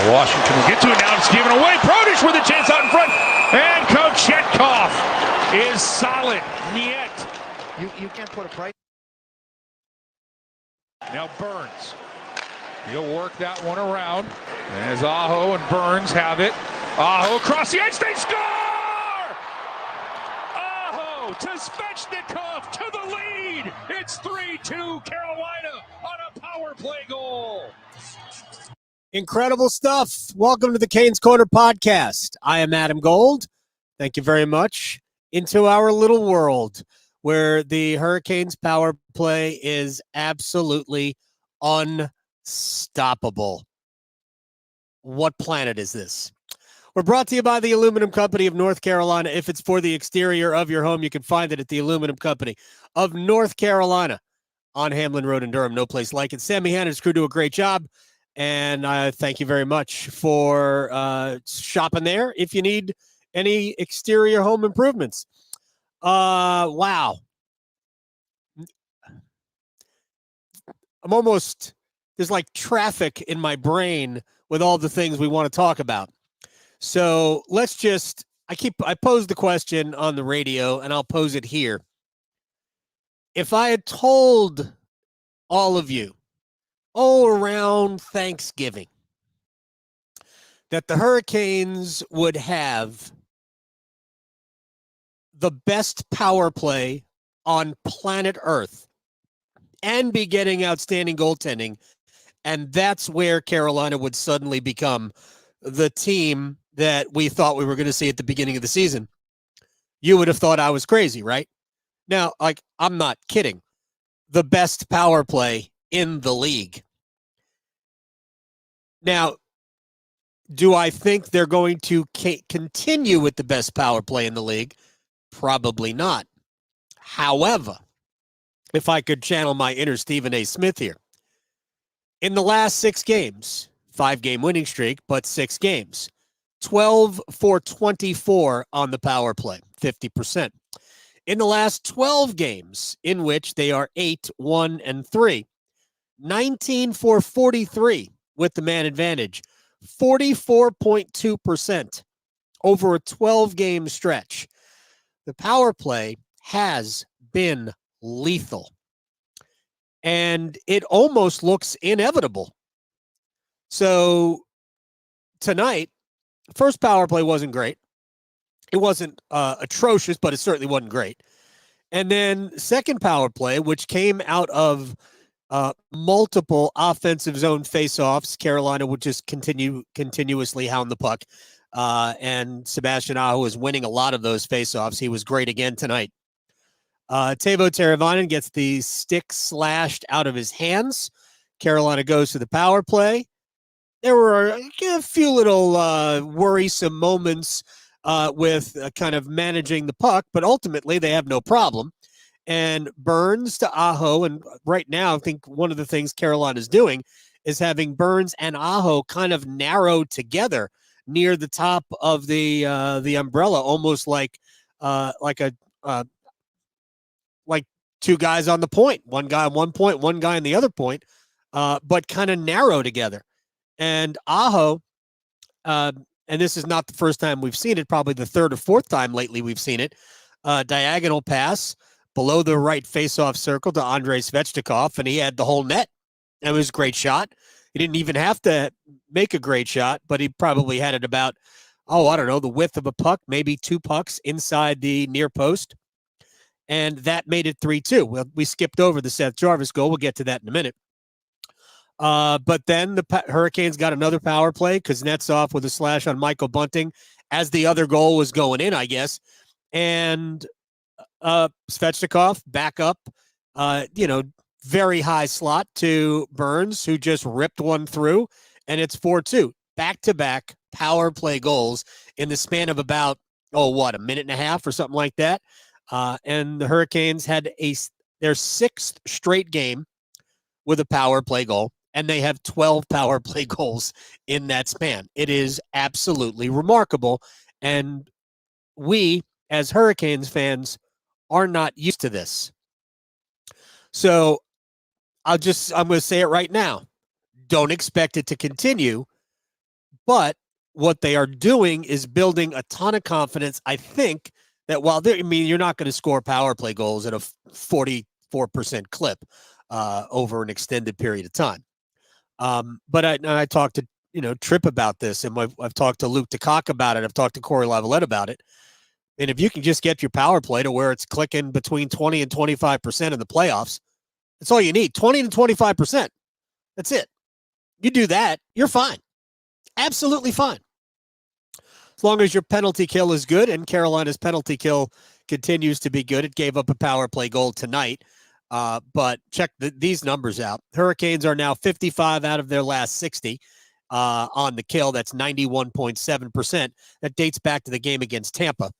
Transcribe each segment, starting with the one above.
Washington will get to it now. It's given away. Brodish with a chance out in front. And Kochetkov is solid. Niet. You can't put a price. Now Burns. He'll work that one around. As Aho and Burns have it. Aho across the ice. They score! Aho to Svechnikov to the lead. It's 3-2 Carolina on a power play goal. Incredible stuff. Welcome to the Canes Corner podcast. I am Adam Gold. Thank you very much. Into our little world where the Hurricanes power play is absolutely unstoppable. What planet is this? We're brought to you by the Aluminum Company of North Carolina. If it's for the exterior of your home, you can find it at the Aluminum Company of North Carolina on Hamlin Road in Durham. No place like it. Sammy Hanna's crew do a great job. And I thank you very much for shopping there if you need any exterior home improvements. Wow. There's like traffic in my brain with all the things we want to talk about. So let's just, I posed the question on the radio and I'll pose it here. If I had told all of you, around Thanksgiving, that the Hurricanes would have the best power play on planet Earth and be getting outstanding goaltending, and that's where Carolina would suddenly become the team that we thought we were going to see at the beginning of the season, you would have thought I was crazy, right? Now, I'm not kidding. The best power play in the league. Now, do I think they're going to continue with the best power play in the league? Probably not. However, if I could channel my inner Stephen A. Smith here, in the last 6 games, 5-game winning streak, but 6 games, 12 for 24 on the power play, 50%. In the last 12 games, in which they are 8-1-3, 19 for 43 with the man advantage, 44.2% over a 12-game stretch. The power play has been lethal, and it almost looks inevitable. So tonight, first power play wasn't great. It wasn't atrocious, but it certainly wasn't great. And then second power play, which came out of multiple offensive zone faceoffs, Carolina would just continuously hound the puck. And Sebastian Aho is winning a lot of those faceoffs. He was great again tonight. Teuvo Teravainen gets the stick slashed out of his hands. Carolina goes to the power play. There were a few little worrisome moments with kind of managing the puck, but ultimately they have no problem. And Burns to Aho, and right now I think one of the things Carolina is doing is having Burns and Aho kind of narrow together near the top of the umbrella, almost like two guys on the point, one guy on one point, one guy on the other point, but kind of narrow together. And Aho, and this is not the first time we've seen it, probably the third or fourth time lately we've seen it, diagonal pass below the right face-off circle to Andrei Svechnikov, and he had the whole net. It was a great shot. He didn't even have to make a great shot, but he probably had it about, the width of a puck, maybe 2 pucks inside the near post. And that made it 3-2. Well, we skipped over the Seth Jarvis goal. We'll get to that in a minute. But then the Hurricanes got another power play. Kuznetsov with a slash on Michael Bunting as the other goal was going in, I guess. And Svechnikov back up, very high slot to Burns, who just ripped one through, and it's 4-2. Back-to-back power play goals in the span of about, a minute and a half or something like that. And the Hurricanes had their 6th straight game with a power play goal, and they have 12 power play goals in that span. It is absolutely remarkable, and we, as Hurricanes fans, are not used to this. So I'm going to say it right now. Don't expect it to continue, But what they are doing is building a ton of confidence. I think that while you're not going to score power play goals at a 44% clip over an extended period of time. But I talked to Tripp about this, and I've talked to Luke DeCock about it. I've talked to Corey Lavalette about it. And if you can just get your power play to where it's clicking between 20 and 25% in the playoffs, that's all you need. 20 to 25%. That's it. You do that, you're fine. Absolutely fine. As long as your penalty kill is good, and Carolina's penalty kill continues to be good. It gave up a power play goal tonight. But check these numbers out. Hurricanes are now 55 out of their last 60 on the kill. That's 91.7%. That dates back to the game against Tampa.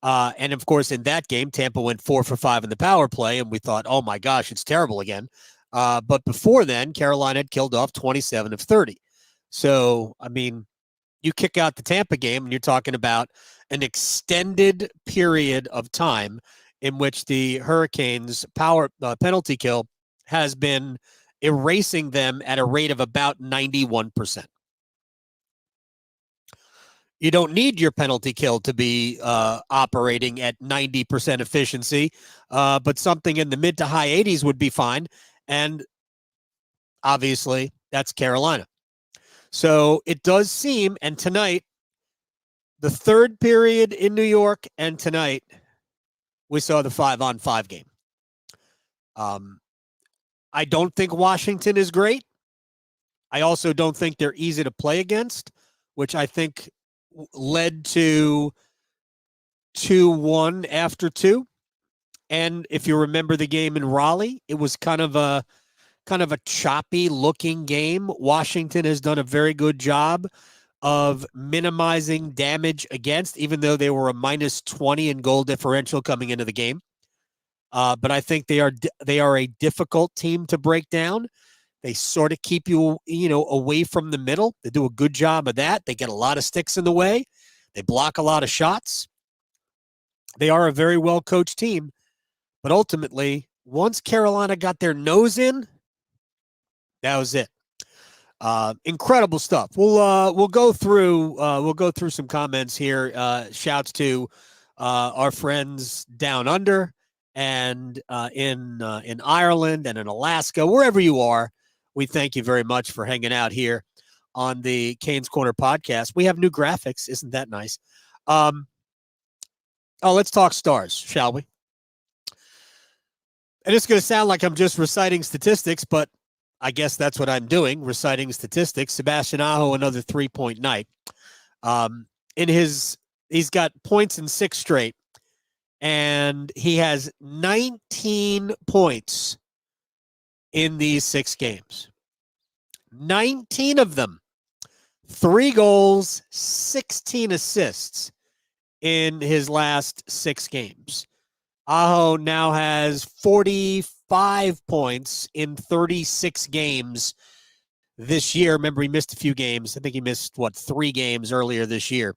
And, of course, in that game, Tampa went 4 for 5 in the power play, and we thought, oh, my gosh, it's terrible again. But before then, Carolina had killed off 27 of 30. So, I mean, you kick out the Tampa game, and you're talking about an extended period of time in which the Hurricanes' penalty kill has been erasing them at a rate of about 91%. You don't need your penalty kill to be operating at 90% efficiency, but something in the mid to high 80s would be fine. And obviously, that's Carolina. So it does seem, and tonight, the third period in New York, and tonight, we saw the 5-on-5 game. I don't think Washington is great. I also don't think they're easy to play against, which I think led to 2-1 after 2. And if you remember the game in Raleigh, it was kind of a choppy looking game. Washington has done a very good job of minimizing damage against, even though they were a minus 20 in goal differential coming into the game. But I think they are a difficult team to break down. They sort of keep you away from the middle. They do a good job of that. They get a lot of sticks in the way. They block a lot of shots. They are a very well-coached team. But ultimately, once Carolina got their nose in, that was it. Incredible stuff. We'll go through some comments here. Shouts to our friends down under and in Ireland and in Alaska, wherever you are. We thank you very much for hanging out here on the Canes Corner podcast. We have new graphics. Isn't that nice? Let's talk Stars, shall we? And it's going to sound like I'm just reciting statistics, but I guess that's what I'm doing, reciting statistics. Sebastian Aho, another 3-point night. He's got points in 6 straight, and he has 19 points in these 6 games. 19 of them. 3 goals, 16 assists in his last 6 games. Aho now has 45 points in 36 games this year. Remember, he missed a few games. I think he missed, 3 games earlier this year.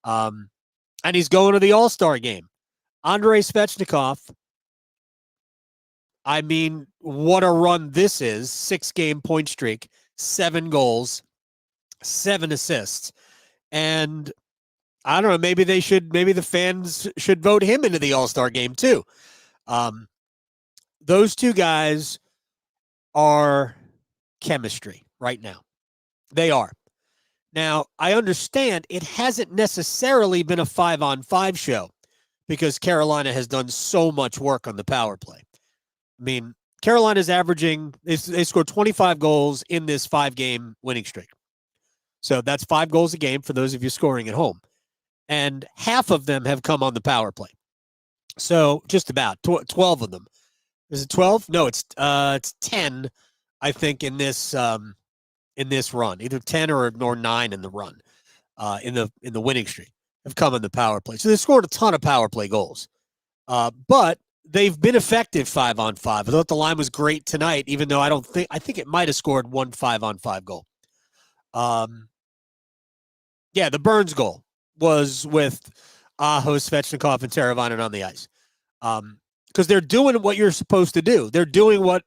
And he's going to the All-Star game. Andrei Svechnikov, I mean, what a run this is. 6-game point streak, 7 goals, 7 assists. And I don't know, maybe the fans should vote him into the All-Star game too. Those 2 guys are chemistry right now. They are. Now, I understand it hasn't necessarily been a 5-on-5 show because Carolina has done so much work on the power play. I mean, Carolina's averaging, they scored 25 goals in this 5-game winning streak. So that's 5 goals a game for those of you scoring at home. And half of them have come on the power play. So just about 12 of them. Is it 12? No, it's 10, I think, in this run. Either 10 or 9 in the run, in the winning streak have come on the power play. So they scored a ton of power play goals. But they've been effective 5-on-5. I thought the line was great tonight, even though I think it might have scored 1 5-on-5 goal. Yeah, the Burns goal was with Aho, Svechnikov, and Teravainen on the ice. Because they're doing what you're supposed to do. They're doing what,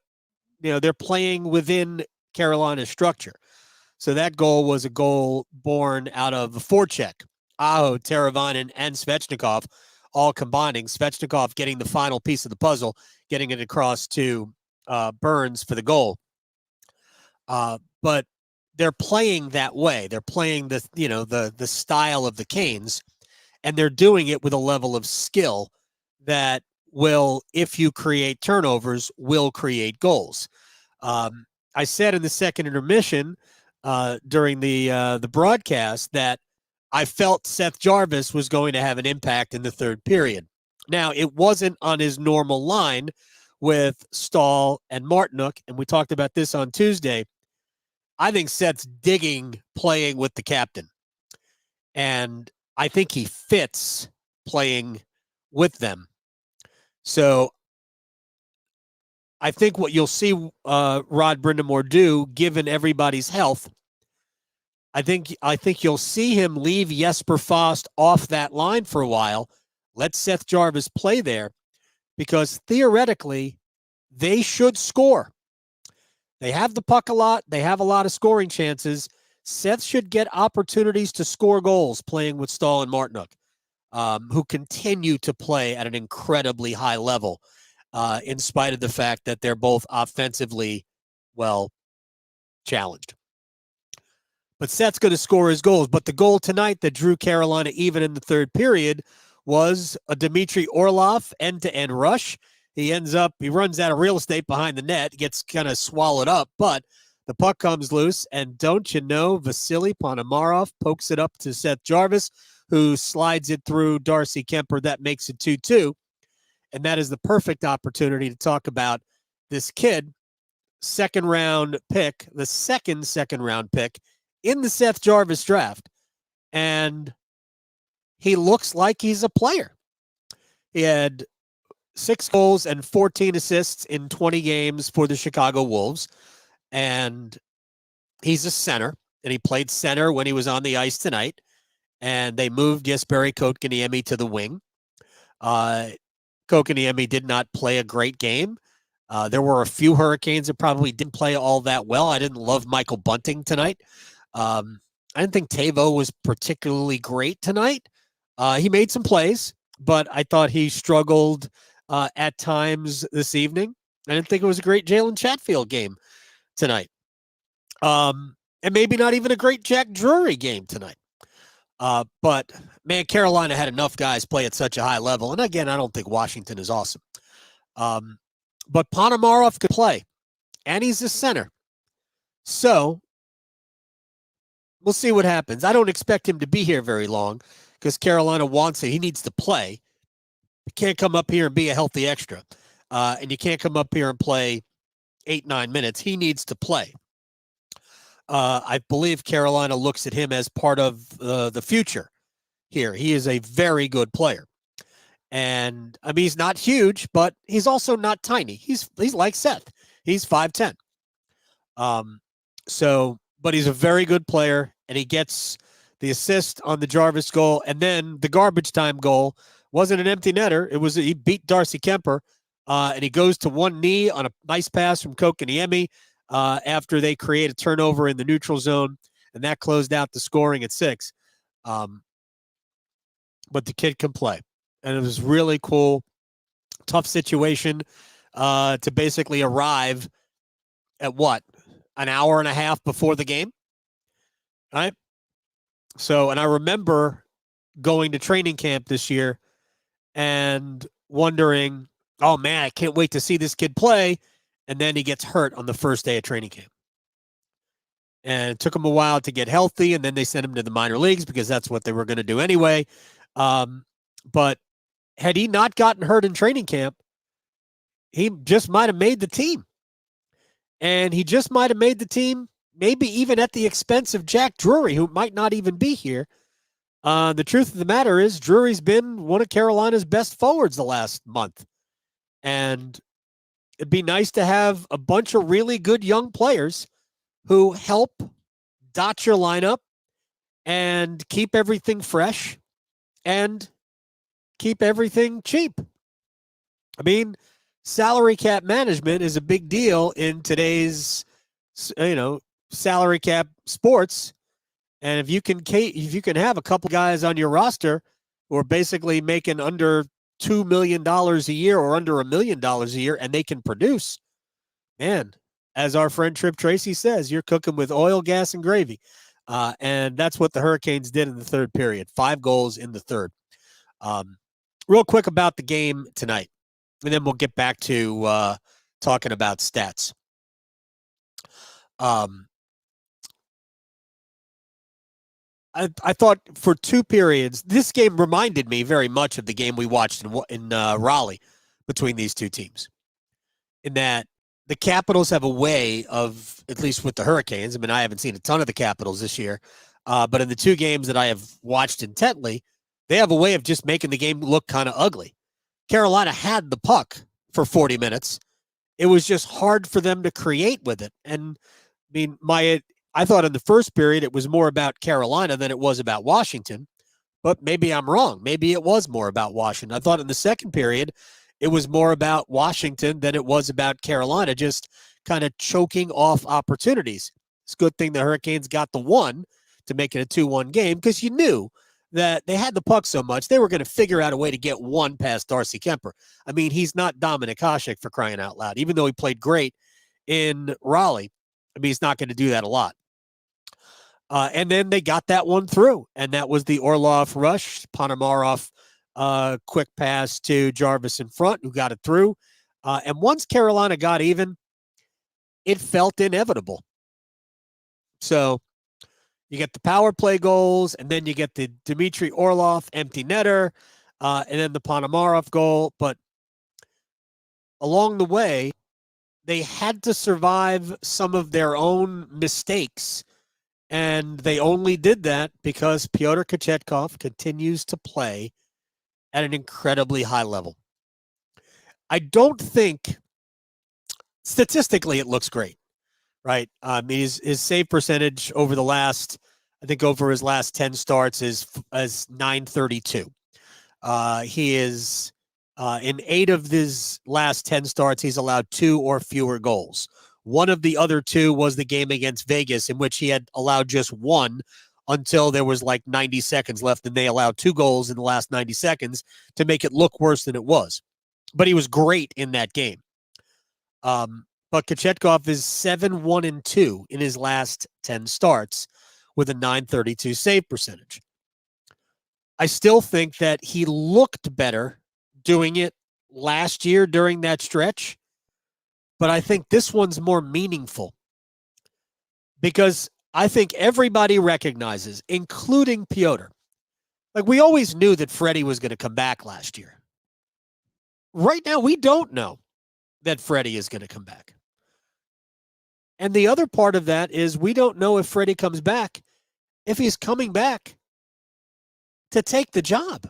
they're playing within Carolina's structure. So that goal was a goal born out of a forecheck. Aho, Teravainen, and Svechnikov all combining. Svechnikov getting the final piece of the puzzle, getting it across to Burns for the goal. But they're playing that way. They're playing the style of the Canes, and they're doing it with a level of skill that will, if you create turnovers, will create goals. I said in the second intermission during the broadcast that I felt Seth Jarvis was going to have an impact in the third period. Now, it wasn't on his normal line with Stahl and Martinook, and we talked about this on Tuesday. I think Seth's digging playing with the captain, and I think he fits playing with them. So I think what you'll see Rod Brindamore do, given everybody's health, I think you'll see him leave Jesper Fast off that line for a while, let Seth Jarvis play there, because theoretically they should score. They have the puck a lot. They have a lot of scoring chances. Seth should get opportunities to score goals playing with Stahl and Martinook, who continue to play at an incredibly high level, in spite of the fact that they're both offensively, challenged. But Seth's going to score his goals. But the goal tonight that drew Carolina even in the third period was a Dmitry Orlov end-to-end rush. He runs out of real estate behind the net, gets kind of swallowed up, but the puck comes loose, and don't you know, Vasily Ponomarov pokes it up to Seth Jarvis, who slides it through Darcy Kemper. That makes it 2-2. And that is the perfect opportunity to talk about this kid, the second second-round pick in the Seth Jarvis draft. And he looks like he's a player. He had 6 goals and 14 assists in 20 games for the Chicago Wolves. And he's a center, and he played center when he was on the ice tonight. And they moved Jesperi Kotkaniemi to the wing. Kotkaniemi did not play a great game. There were a few Hurricanes that probably didn't play all that well. I didn't love Michael Bunting tonight. I didn't think Tavo was particularly great tonight. He made some plays, but I thought he struggled at times this evening. I didn't think it was a great Jalen Chatfield game tonight. And maybe not even a great Jack Drury game tonight. But, man, Carolina had enough guys play at such a high level. And, again, I don't think Washington is awesome. But Ponomarov could play, and he's a center. So we'll see what happens. I don't expect him to be here very long because Carolina wants it. He needs to play. You can't come up here and be a healthy extra. And you can't come up here and play 8-9 minutes. He needs to play. I believe Carolina looks at him as part of the future here. He is a very good player. And, I mean, he's not huge, but he's also not tiny. He's like Seth. He's 5'10". But he's a very good player, and he gets the assist on the Jarvis goal. And then the garbage time goal wasn't an empty netter. He beat Darcy Kemper, and he goes to one knee on a nice pass from Kotkaniemi after they create a turnover in the neutral zone, and that closed out the scoring at 6. But the kid can play, and it was really cool. Tough situation to basically arrive at an hour and a half before the game, right? So, and I remember going to training camp this year and wondering, oh man, I can't wait to see this kid play. And then he gets hurt on the first day of training camp. And it took him a while to get healthy, and then they sent him to the minor leagues because that's what they were going to do anyway. But had he not gotten hurt in training camp, he just might have made the team. And he just might have made the team, maybe even at the expense of Jack Drury, who might not even be here. The truth of the matter is Drury's been one of Carolina's best forwards the last month. And it'd be nice to have a bunch of really good young players who help dot your lineup and keep everything fresh and keep everything cheap. I mean, salary cap management is a big deal in today's, salary cap sports, and if you can have a couple guys on your roster who are basically making under $2 million a year or under $1 million a year, and they can produce, man, as our friend Trip Tracy says, you're cooking with oil, gas, and gravy. And that's what the Hurricanes did in the third period. 5 goals in the third. Real quick about the game tonight, and then we'll get back to talking about stats. I thought for 2 periods, this game reminded me very much of the game we watched in Raleigh between these two teams, in that the Capitals have a way of, at least with the Hurricanes, I mean, I haven't seen a ton of the Capitals this year, but in the 2 games that I have watched intently, they have a way of just making the game look kind of ugly. Carolina had the puck for 40 minutes. It was just hard for them to create with it. And I mean, I thought in the first period it was more about Carolina than it was about Washington, but maybe I'm wrong. Maybe it was more about Washington. I thought in the second period it was more about Washington than it was about Carolina, just kind of choking off opportunities. It's a good thing the Hurricanes got the 1 to make it a 2-1 game, because you knew that they had the puck so much, they were going to figure out a way to get 1 past Darcy Kemper. I mean, he's not Dominik Hasek, for crying out loud. Even though he played great in Raleigh, I mean, he's not going to do that a lot. And then they got that one through, and that was the Orlov rush. Ponomarev, quick pass to Jarvis in front, who got it through. And once Carolina got even, it felt inevitable. So you get the power play goals, and then you get the Dmitry Orlov empty netter, and then the Ponomarev goal. But along the way, they had to survive some of their own mistakes. And they only did that because Pyotr Kochetkov continues to play at an incredibly high level. I don't think, statistically, it looks great, right? His save percentage over his last 10 starts is .932. He is, in 8 of his last 10 starts, he's allowed 2 or fewer goals. One of the other 2 was the game against Vegas, in which he had allowed just 1 until there was like 90 seconds left, and they allowed 2 goals in the last 90 seconds to make it look worse than it was. But he was great in that game. But Kochetkov is 7-1-2 in his last 10 starts with a .932 save percentage. I still think that he looked better doing it last year during that stretch. But I think this one's more meaningful, because I think everybody recognizes, including Pyotr, like, we always knew that Freddie was going to come back last year. Right now, we don't know that Freddie is going to come back. And the other part of that is we don't know if Freddie comes back, if he's coming back to take the job.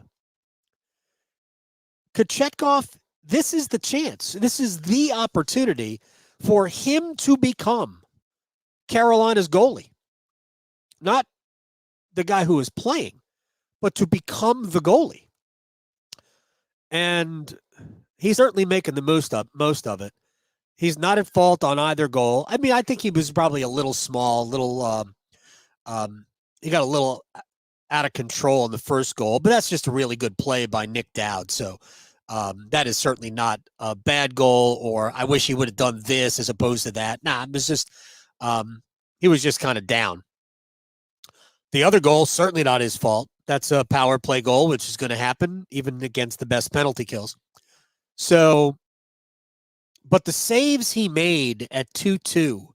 Kochetkov, this is the chance. This is the opportunity for him to become Carolina's goalie. Not the guy who is playing, but to become the goalie. And he's certainly making the most of it. He's not at fault on either goal. I mean, I think he was probably a little small, he got a little out of control in the first goal, but that's just a really good play by Nick Dowd. So that is certainly not a bad goal, or I wish he would have done this as opposed to that. Nah, it was just, he was just kind of down. The other goal, certainly not his fault. That's a power play goal, which is going to happen even against the best penalty kills. So, but the saves he made at 2-2,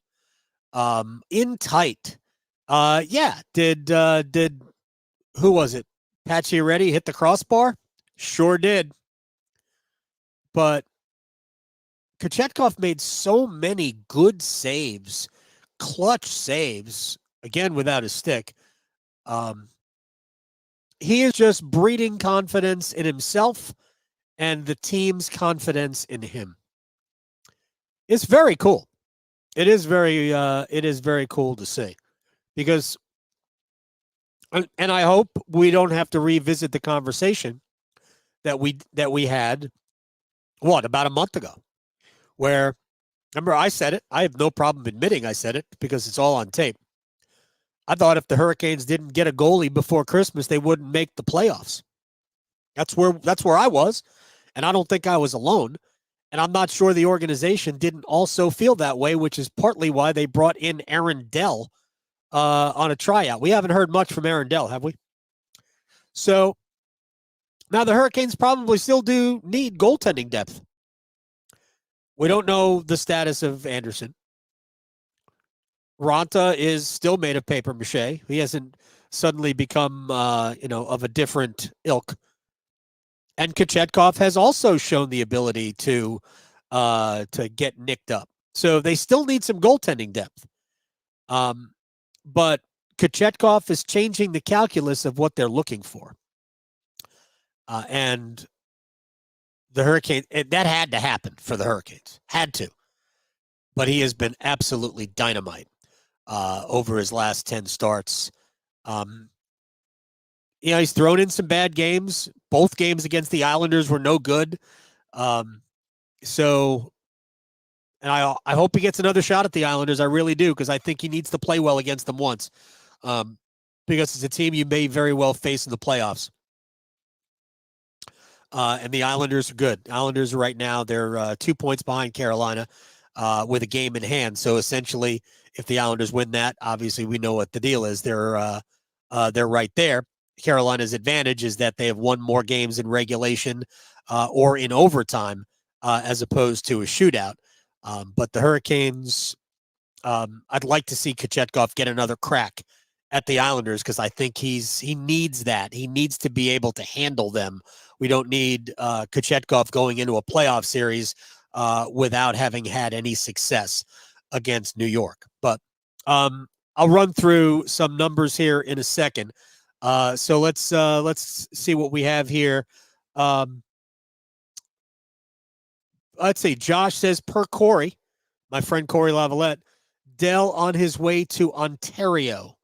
in tight, did who was it? Pacioretty hit the crossbar? Sure did. But Kochetkov made so many good saves, clutch saves, again without his stick. He is just breeding confidence in himself and the team's confidence in him. It's very cool. It is very cool to see, because, and I hope we don't have to revisit the conversation that we had, about a month ago, where Remember, I said it. I have no problem admitting I said it because it's all on tape. I thought if the Hurricanes didn't get a goalie before Christmas, they wouldn't make the playoffs. That's where I was, and I don't think I was alone. And I'm not sure the organization didn't also feel that way, which is partly why they brought in Aaron Dell on a tryout. We haven't heard much from Aaron Dell, have we? So now the Hurricanes probably still do need goaltending depth. We don't know the status of Anderson. Ranta is still made of paper mache. He hasn't suddenly become, of a different ilk. And Kochetkov has also shown the ability to get nicked up. So they still need some goaltending depth. But Kochetkov is changing the calculus of what they're looking for. And the Hurricanes, that had to happen for the Hurricanes. Had to. But he has been absolutely dynamite over his last 10 starts. He's thrown in some bad games. Both games against the Islanders were no good. And I hope he gets another shot at the Islanders. I really do, because I think he needs to play well against them once. Because it's a team you may very well face in the playoffs. And the Islanders are good. Islanders right now, they're 2 points behind Carolina with a game in hand. So essentially, if the Islanders win that, obviously we know what the deal is. They're right there. Carolina's advantage is that they have won more games in regulation or in overtime as opposed to a shootout. But the Hurricanes, I'd like to see Kochetkov get another crack at the Islanders, because I think he needs that. He needs to be able to handle them. We don't need Kochetkov going into a playoff series without having had any success against New York. But I'll run through some numbers here in a second. So let's see what we have here. Let's see. Josh says, per Corey, my friend Corey Lavalette, Dell on his way to Ontario.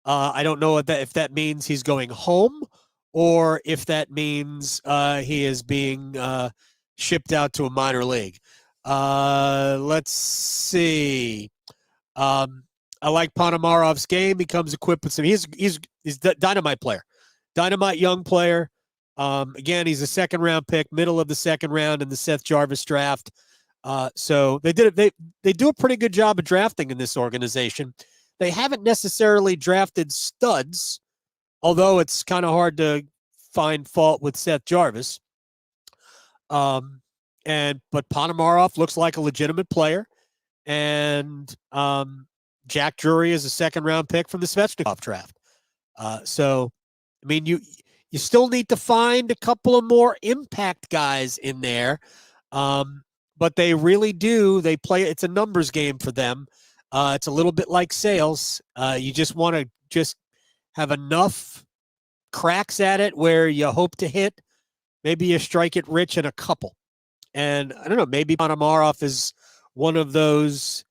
I don't know if that means he's going home or if that means he is being shipped out to a minor league. Let's see. I like Ponomarov's game. He comes equipped with some. He's a dynamite player, dynamite young player. Again, he's a second round pick, middle of the second round in the Seth Jarvis draft. So they do a pretty good job of drafting in this organization. They haven't necessarily drafted studs, although it's kind of hard to find fault with Seth Jarvis. But Ponomarov looks like a legitimate player, and Jack Drury is a second round pick from the Svechnikov draft. So, I mean, you still need to find a couple of more impact guys in there. But they really do. They play. It's a numbers game for them. It's a little bit like sales. You just want to just have enough cracks at it where you hope to hit. Maybe you strike it rich in a couple. And I don't know, maybe Ponomarov is one of those,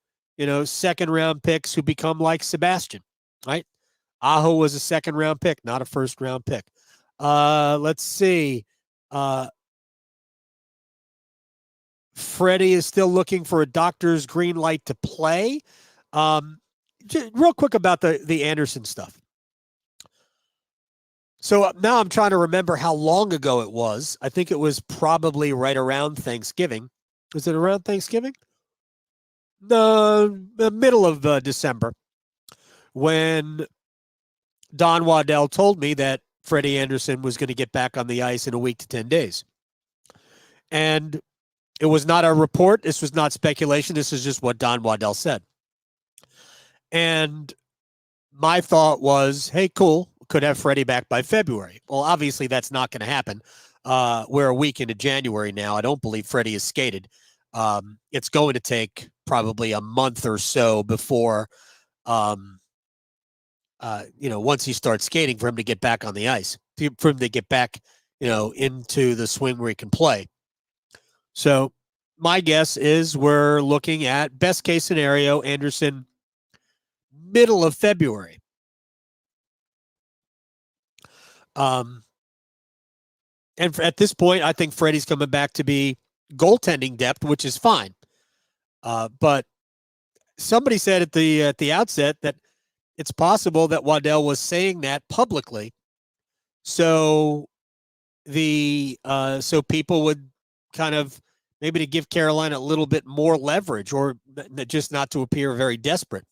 second round picks who become like Sebastian, right? Aho was a second round pick, not a first round pick. Let's see. Freddie is still looking for a doctor's green light to play. Just real quick about the Anderson stuff. So now I'm trying to remember how long ago it was. I think it was probably right around Thanksgiving. Was it around Thanksgiving? The middle of December, when Don Waddell told me that Freddie Anderson was going to get back on the ice in a week to 10 days. And it was not a report. This was not speculation. This is just what Don Waddell said. And my thought was, hey, cool. Could have Freddie back by February. Well, obviously that's not going to happen. We're a week into January now. I don't believe Freddie is skated. It's going to take probably a month or so before, once he starts skating, for him to get back on the ice, for him to get back, into the swing where he can play. So my guess is we're looking at best case scenario, Anderson, middle of February. And at this point, I think Freddie's coming back to be goaltending depth, which is fine. But somebody said at the outset that it's possible that Waddell was saying that publicly, so so people would kind of maybe to give Carolina a little bit more leverage, or just not to appear very desperate.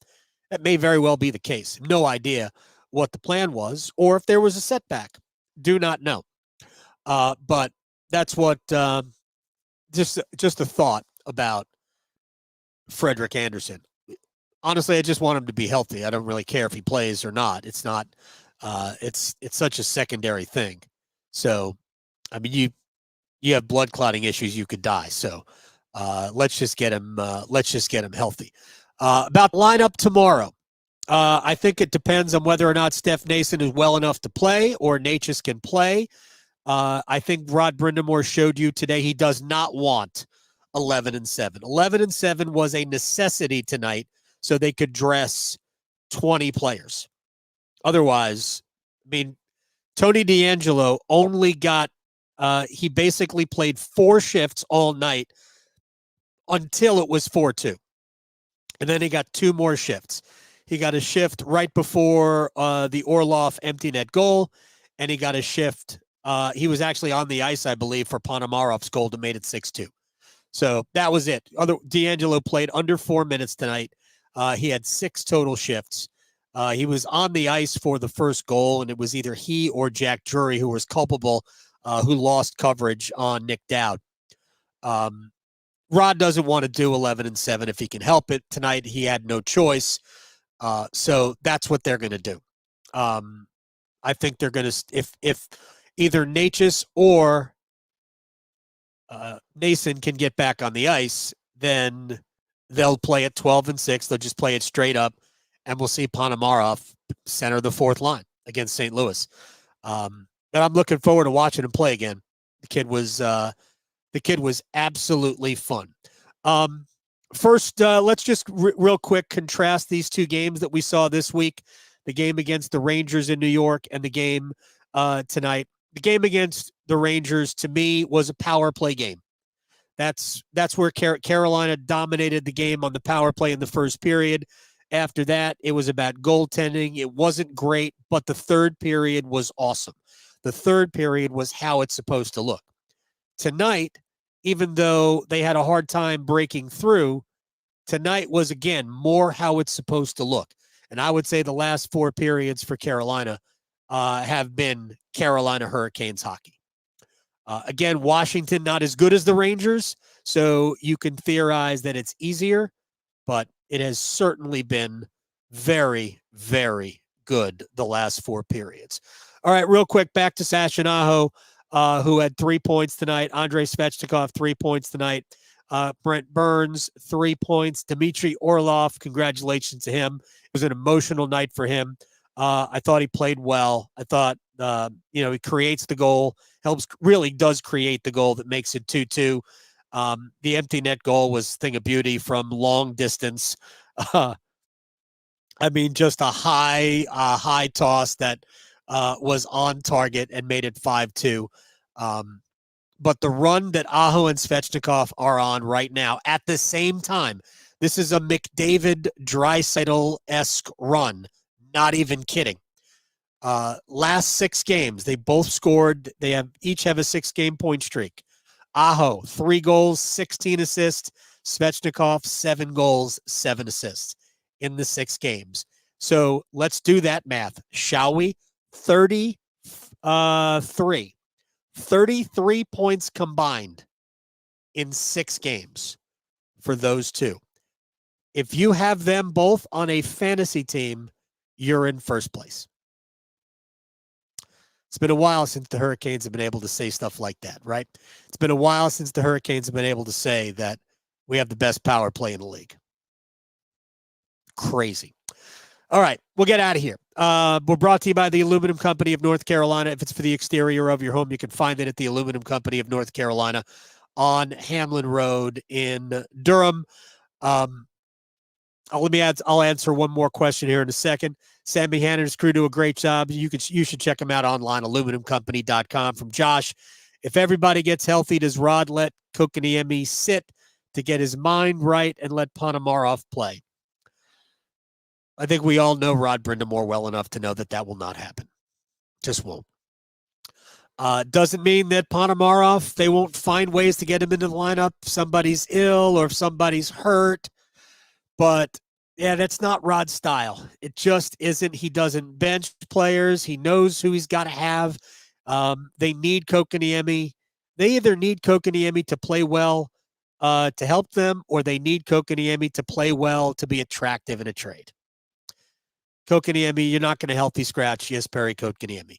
That may very well be the case. No idea what the plan was, or if there was a setback. Do not know. But that's what just a thought about Frederick Anderson. Honestly, I just want him to be healthy. I don't really care if he plays or not. It's not. It's such a secondary thing. So, I mean, you have blood clotting issues, you could die. So, let's just get him. Let's just get him healthy. About lineup tomorrow. I think it depends on whether or not Steph Nason is well enough to play or Natchez can play. I think Rod Brindamore showed you today he does not want 11-7. 11-7 was a necessity tonight so they could dress 20 players. Otherwise, I mean, Tony DeAngelo only got, he basically played 4 shifts all night until it was 4-2. And then he got 2 more shifts. He got a shift right before the Orlov empty net goal, and he got a shift. He was actually on the ice, I believe, for Ponomarov's goal to make it 6-2. So that was it. DeAngelo played under 4 minutes tonight. He had 6 total shifts. He was on the ice for the first goal, and it was either he or Jack Drury who was culpable, who lost coverage on Nick Dowd. Rod doesn't want to do 11-7 if he can help it. Tonight he had no choice. So that's what they're going to do. I think they're going to, if either Natchez or Nason can get back on the ice, then they'll play it 12-6. They'll just play it straight up, and we'll see Ponomarov center the 4th line against St. Louis. But I'm looking forward to watching him play again. The kid was absolutely fun. First, let's just real quick contrast these 2 games that we saw this week. The game against the Rangers in New York and the game tonight. The game against the Rangers, to me, was a power play game. That's where Carolina dominated the game on the power play in the first period. After that, it was about goaltending. It wasn't great, but the third period was awesome. The third period was how it's supposed to look. Tonight, even though they had a hard time breaking through, tonight was, again, more how it's supposed to look. And I would say the last 4 periods for Carolina have been Carolina Hurricanes hockey. Again, Washington not as good as the Rangers, so you can theorize that it's easier, but it has certainly been very, very good the last 4 periods. All right, real quick, back to Sebastian, who had 3 points tonight. Andrei Svechnikov, 3 points tonight. Brent Burns, 3 points. Dmitry Orlov, congratulations to him. It was an emotional night for him. I thought he played well. I thought, he creates the goal, really does create the goal that makes it 2-2. The empty net goal was a thing of beauty from long distance. Just a high toss that was on target and made it 5-2. But the run that Aho and Svechnikov are on right now at the same time, this is a McDavid Draisaitl-esque run. Not even kidding. Last 6 games, they both scored. They each have a 6-game point streak. Aho, 3 goals, 16 assists. Svechnikov, 7 goals, 7 assists in the 6 games. So let's do that math, shall we? 33 points combined in 6 games for those 2. If you have them both on a fantasy team, you're in first place. It's been a while since the Hurricanes have been able to say stuff like that, right? It's been a while since the Hurricanes have been able to say that we have the best power play in the league. Crazy. All right, we'll get out of here. We're brought to you by the Aluminum Company of North Carolina. If it's for the exterior of your home, you can find it at the Aluminum Company of North Carolina on Hamlin Road in Durham. I'll answer one more question here in a second. Sammy Hanna and his crew do a great job. You should check them out online, aluminumcompany.com. From Josh, if everybody gets healthy, does Rod let Kokaniemi sit to get his mind right and let Ponomarev play. I think we all know Rod Brindamore well enough to know that that will not happen. Just won't. Doesn't mean that Ponomarev, they won't find ways to get him into the lineup. Somebody's ill or if somebody's hurt. But, yeah, that's not Rod's style. It just isn't. He doesn't bench players. He knows who he's got to have. They need Kokoniemi. They either need Kokoniemi to play well to help them, or they need Kokoniemi to play well to be attractive in a trade. Kokoniemi, you're not going to healthy scratch Jesperi Kokoniemi.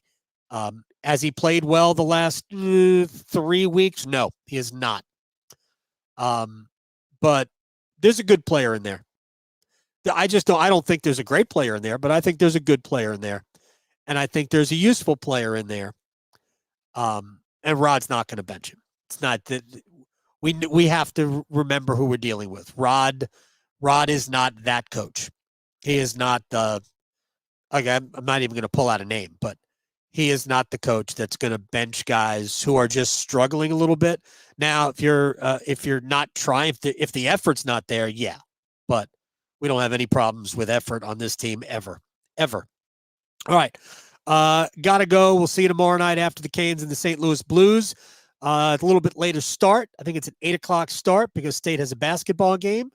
Has he played well the last 3 weeks? No, he has not. But there's a good player in there. I don't think there's a great player in there, but I think there's a good player in there. And I think there's a useful player in there. And Rod's not going to bench him. It's not that we have to remember who we're dealing with. Rod is not that coach. He is not the, I'm not even going to pull out a name, but he is not the coach that's going to bench guys who are just struggling a little bit. Now, if you're not trying, if the effort's not there, yeah, but we don't have any problems with effort on this team ever. All right. Got to go. We'll see you tomorrow night after the Canes and the St. Louis Blues. It's a little bit later start. I think it's an 8:00 start because State has a basketball game.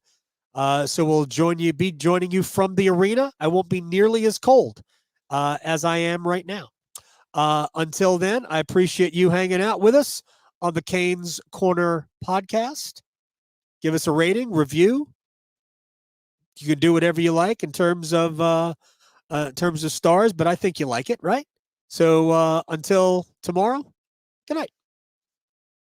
So we'll be joining you from the arena. I won't be nearly as cold as I am right now. Until then, I appreciate you hanging out with us on the Canes Corner podcast. Give us a rating, review. You can do whatever you like in terms of stars, but I think you like it, right? So until tomorrow, good night.